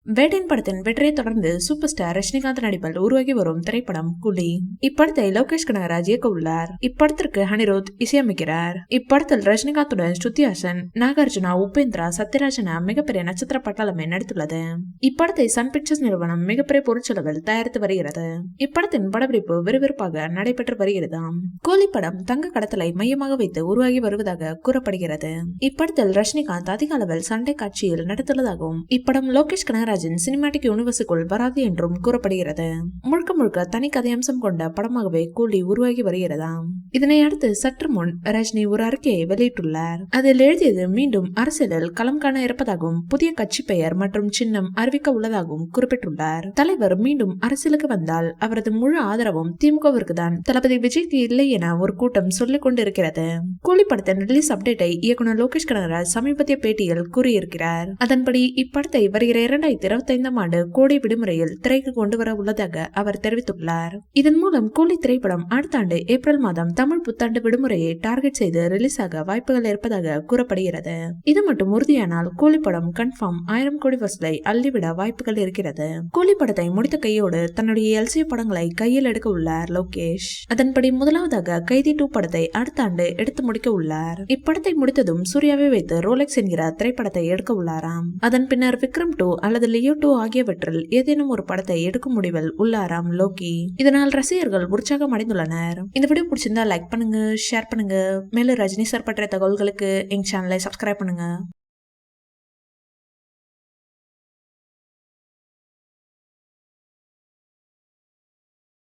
வேட்டையின் படத்தின் வெற்றியை தொடர்ந்து சூப்பர் ஸ்டார் ரஜினிகாந்த் நடிப்பில் உருவாகி வரும் திரைப்படம் கூலி. இப்படத்தை லோகேஷ் கனகராஜ் இயக்க உள்ளார். இப்படத்திற்கு அனிருத் இசையமைக்கிறார். இப்படத்தில் ரஜினிகாந்துடன் ஸ்ருதி ஹாசன், நாகார்ஜுனா, உபேந்திரா, சத்யராஜ் என மிகப்பெரிய நட்சத்திர பட்டாளமே நடித்துள்ளது. இப்படத்தை சன் பிக்சர்ஸ் நிறுவனம் மிகப்பெரிய பொருட்செலவில் தயாரித்து வருகிறது. இப்படத்தின் படப்பிடிப்பு விறுவிறுப்பாக நடைபெற்று வருகிறதாம். கூலி படம் தங்க கடத்தலை மையமாக வைத்து உருவாகி வருவதாக கூறப்படுகிறது. இப்படத்தில் ரஜினிகாந்த் அதிக அளவில் சண்டை காட்சியில் நடித்துள்ளதாகவும் இப்படம் லோகேஷ் கனகராஜ் சினிமாட்டிக் யூனிவர்ஸுக்குள் வராது என்றும் கூறப்படுகிறது. முழுக்க முழுக்க தனி கதையம்சம் கொண்ட படமாகவே கூலி உருவாகி வருகிறதாம். இதனை அடுத்து சற்று முன் ரஜினி ஒரு அறிக்கையை வெளியிட்டுள்ளார். அதில் எழுதியது மீண்டும் அரசியலில் களம் காண இருப்பதாகவும் புதிய கட்சி பெயர் மற்றும் சின்னம் அறிவிக்க உள்ளதாகவும் குறிப்பிட்டுள்ளார். தலைவர் மீண்டும் அரசியலுக்கு வந்தால் அவரது முழு ஆதரவும் திமுகவிற்கு தான், தளபதி விஜய்க்கு இல்லை என ஒரு கூட்டம் சொல்லிக் கொண்டிருக்கிறது. கூலி படத்தின் ரிலீஸ் அப்டேட்டை இயக்குனர் லோகேஷ் கனகராஜ் சமீபத்திய பேட்டியில் கூறியிருக்கிறார். அதன்படி இப்படத்தை வருகிற 2025ஆம் ஆண்டு கோடை விடுமுறையில் திரைக்கு கொண்டு வர உள்ளதாக அவர் தெரிவித்துள்ளார். இதன் மூலம் கூலி திரைப்படம் அடுத்த ஆண்டு ஏப்ரல் மாதம் தமிழ் புத்தாண்டு விடுமுறையை டார்கெட் செய்து ரிலீஸ் ஆக வாய்ப்புகள் இருப்பதாக கூறப்படுகிறது. இது மட்டும் உறுதியானால் கூலி படம் கன்ஃபார்ம் 1000 கோடி வசூலை அள்ளிவிட வாய்ப்புகள் இருக்கிறது. கூலி படத்தை முடித்த கையோடு தன்னுடைய எல்சியூ படங்களை கையில் எடுக்க உள்ளார் லோகேஷ். அதன்படி முதலாவதாக கைதி 2 படத்தை அடுத்த ஆண்டு எடுத்து முடிக்க உள்ளார். இப்படத்தை முடித்ததும் சூர்யாவை வைத்து ரோலெக்ஸ் என்கிற திரைப்படத்தை எடுக்க உள்ளாராம். அதன் பின்னர் விக்ரம் 2 அல்லது லியோ 2 ஆகியவற்றில் ஏதேனும் ஒரு படத்தை எடுக்கும் முடிவில் உள்ளாராம் லோகி. இதனால் ரசிகர்கள் உற்சாகம் அடைந்துள்ளனர். இந்த வீடியோ பிடிச்சிருந்தா லைக் பண்ணுங்க, ஷேர் பண்ணுங்க. மேலும் ரஜினி சார் பற்றிய தகவல்களுக்கு எங்க சேனலை சப்ஸ்கிரைப் பண்ணுங்க.